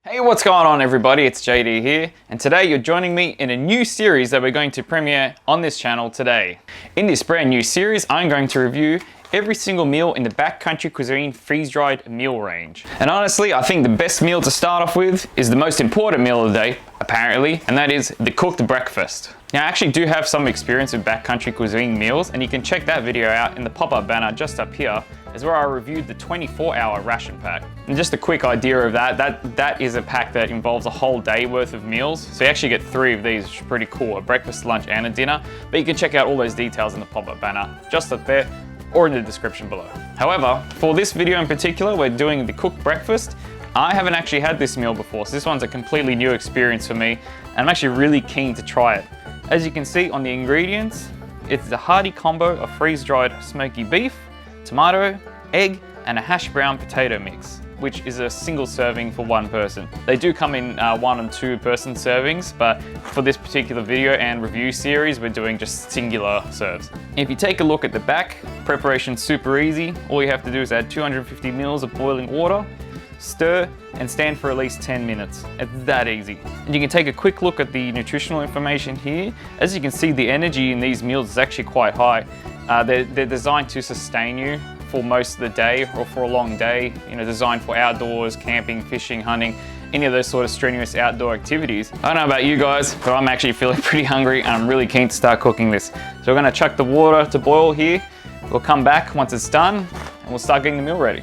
Hey, what's going on everybody? It's JD here, and today you're joining me in a new series that we're going to premiere on this channel today. In this brand new series, I'm going to review every single meal in the Backcountry Cuisine freeze-dried meal range. And honestly, I think the best meal to start off with is the most important meal of the day, apparently, and that is the cooked breakfast. Now, I actually do have some experience with Backcountry Cuisine meals, and you can check that video out in the pop-up banner just up here, is where I reviewed the 24-hour ration pack. And just a quick idea of that is a pack that involves a whole day worth of meals. So you actually get 3 of these, which is pretty cool, a breakfast, lunch, and a dinner. But you can check out all those details in the pop-up banner, just up there, or in the description below. However, for this video in particular, we're doing the cooked breakfast. I haven't actually had this meal before, so this one's a completely new experience for me, and I'm actually really keen to try it. As you can see on the ingredients, it's a hearty combo of freeze-dried smoky beef, tomato, egg, and a hash brown potato mix, which is a single serving for one person. They do come in 1 and 2 person servings, but for this particular video and review series, we're doing just singular serves. If you take a look at the back, preparation's super easy. All you have to do is add 250 ml of boiling water, stir, and stand for at least 10 minutes. It's that easy. And you can take a quick look at the nutritional information here. As you can see, the energy in these meals is actually quite high. They're designed to sustain you for most of the day or for a long day, designed for outdoors, camping, fishing, hunting, any of those sort of strenuous outdoor activities. I don't know about you guys, but I'm actually feeling pretty hungry and I'm really keen to start cooking this. So we're gonna chuck the water to boil here. We'll come back once it's done and we'll start getting the meal ready.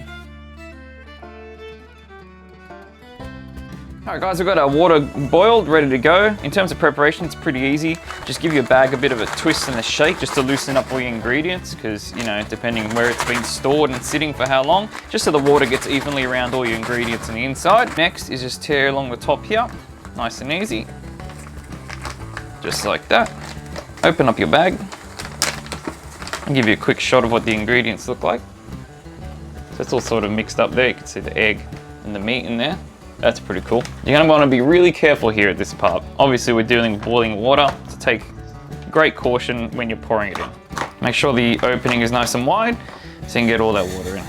All right guys, we've got our water boiled, ready to go. In terms of preparation, it's pretty easy. Just give your bag a bit of a twist and a shake just to loosen up all your ingredients, because depending where it's been stored and sitting for how long, just so the water gets evenly around all your ingredients on the inside. Next is just tear along the top here, nice and easy. Just like that. Open up your bag. I'll give you a quick shot of what the ingredients look like. So it's all sort of mixed up there. You can see the egg and the meat in there. That's pretty cool. You're gonna wanna be really careful here at this part. Obviously we're dealing with boiling water, so take great caution when you're pouring it in. Make sure the opening is nice and wide so you can get all that water in.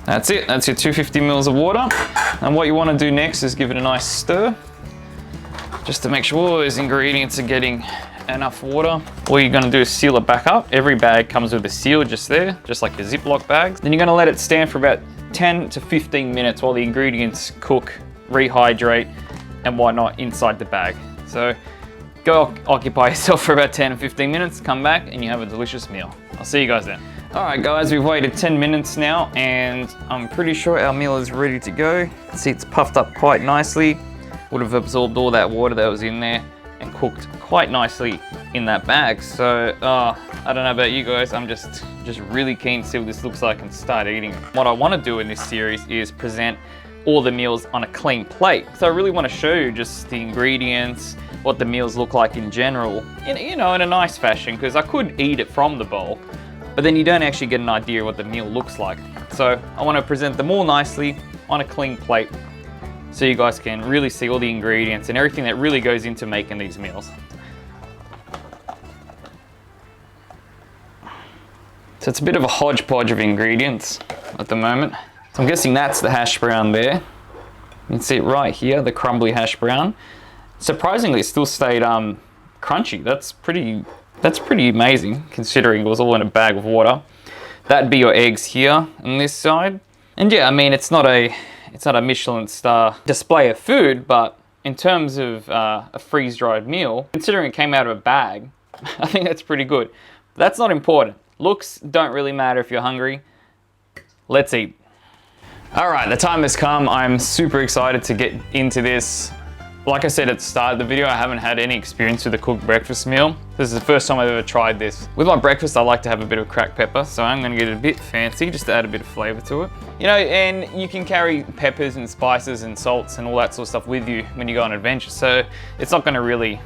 That's it, that's your 250 ml of water. And what you wanna do next is give it a nice stir, just to make sure all those ingredients are getting enough water. All you're gonna do is seal it back up. Every bag comes with a seal just there, just like the Ziploc bags. Then you're gonna let it stand for about 10 to 15 minutes while the ingredients cook, rehydrate, and whatnot inside the bag. So go occupy yourself for about 10 to 15 minutes, come back, and you have a delicious meal. I'll see you guys then. All right guys, we've waited 10 minutes now, and I'm pretty sure our meal is ready to go. See, it's puffed up quite nicely. Would have absorbed all that water that was in there and cooked quite nicely in that bag. So I don't know about you guys, I'm just really keen to see what this looks like and start eating it. What I want to do in this series is present all the meals on a clean plate. So I really want to show you just the ingredients, what the meals look like in general, in a nice fashion, because I could eat it from the bowl, but then you don't actually get an idea of what the meal looks like. So I want to present them all nicely on a clean plate, so you guys can really see all the ingredients and everything that really goes into making these meals. So it's a bit of a hodgepodge of ingredients at the moment. So I'm guessing that's the hash brown there. You can see it right here, the crumbly hash brown. Surprisingly, it still stayed crunchy. That's pretty amazing, considering it was all in a bag of water. That'd be your eggs here on this side. And yeah, I mean, it's not a Michelin star display of food, but in terms of a freeze-dried meal, considering it came out of a bag, I think that's pretty good. But that's not important. Looks don't really matter if you're hungry. Let's eat. All right, the time has come. I'm super excited to get into this. Like I said at the start of the video, I haven't had any experience with a cooked breakfast meal. This is the first time I've ever tried this. With my breakfast, I like to have a bit of cracked pepper, so I'm gonna get it a bit fancy, just to add a bit of flavor to it. And you can carry peppers and spices and salts and all that sort of stuff with you when you go on adventure, so it's not gonna really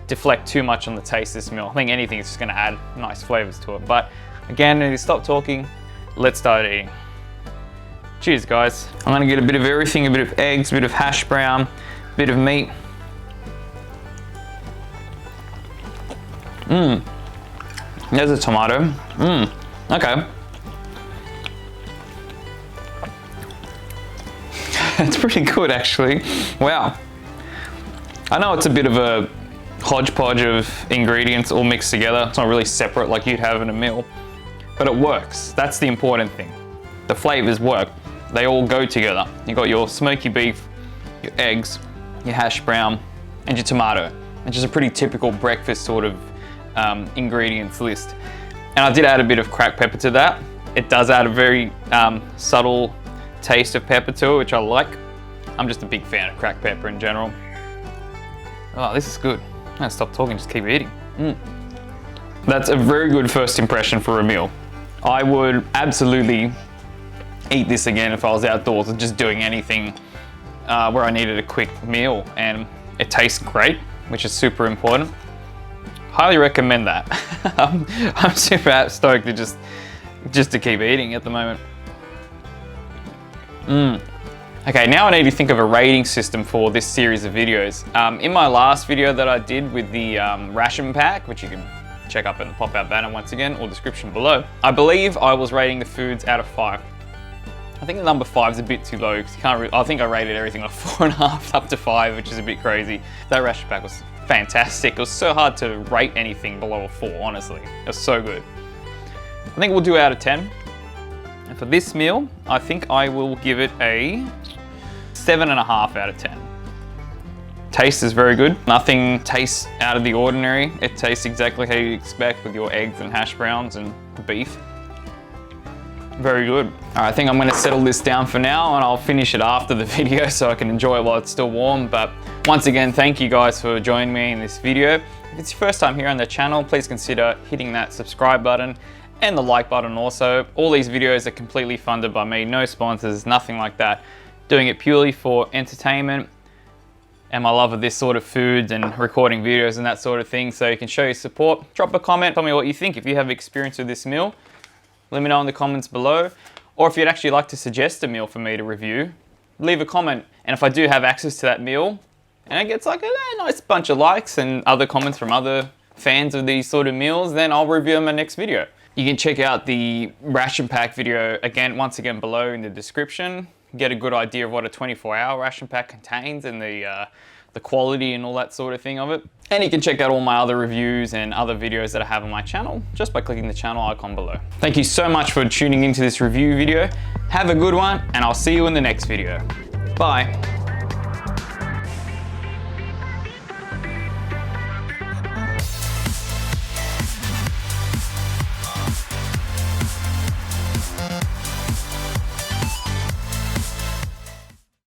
deflect too much on the taste of this meal. I think anything is just gonna add nice flavors to it. But again, I need to stop talking, let's start eating. Cheers guys. I'm gonna get a bit of everything, a bit of eggs, a bit of hash brown, a bit of meat. There's a tomato. Okay. It's pretty good actually. Wow. I know it's a bit of a hodgepodge of ingredients all mixed together. It's not really separate like you'd have in a meal, but it works. That's the important thing. The flavors work. They all go together. You got your smoky beef, your eggs, your hash brown, and your tomato. Which is a pretty typical breakfast sort of ingredients list. And I did add a bit of cracked pepper to that. It does add a very subtle taste of pepper to it, which I like. I'm just a big fan of cracked pepper in general. Oh, this is good. I'm gonna stop talking, just keep eating. That's a very good first impression for a meal. I would absolutely eat this again if I was outdoors and just doing anything where I needed a quick meal, and it tastes great, which is super important. Highly recommend that. I'm super stoked to just to keep eating at the moment. Okay, now I need to think of a rating system for this series of videos. In my last video that I did with the ration pack, which you can check up in the pop-out banner once again, or description below, I believe I was rating the foods out of 5. I think the number 5 is a bit too low, because you can't I think I rated everything like 4.5 up to 5, which is a bit crazy. That ration pack was fantastic. It was so hard to rate anything below a 4, honestly. It was so good. I think we'll do out of 10. And for this meal, I think I will give it a 7.5 out of 10. Taste is very good. Nothing tastes out of the ordinary. It tastes exactly how you expect with your eggs and hash browns and beef. Very good. All right, I think I'm gonna settle this down for now, and I'll finish it after the video so I can enjoy it while it's still warm. But once again, thank you guys for joining me in this video. If it's your first time here on the channel, please consider hitting that subscribe button and the like button also. All these videos are completely funded by me, no sponsors, nothing like that. Doing it purely for entertainment and my love of this sort of food and recording videos and that sort of thing. So you can show your support. Drop a comment, tell me what you think. If you have experience with this meal, let me know in the comments below. Or if you'd actually like to suggest a meal for me to review, leave a comment. And if I do have access to that meal, and it gets like a nice bunch of likes and other comments from other fans of these sort of meals, then I'll review them in my next video. You can check out the ration pack video once again below in the description. Get a good idea of what a 24-hour ration pack contains and the quality and all that sort of thing of it. And you can check out all my other reviews and other videos that I have on my channel just by clicking the channel icon below. Thank you so much for tuning into this review video. Have a good one, and I'll see you in the next video. Bye.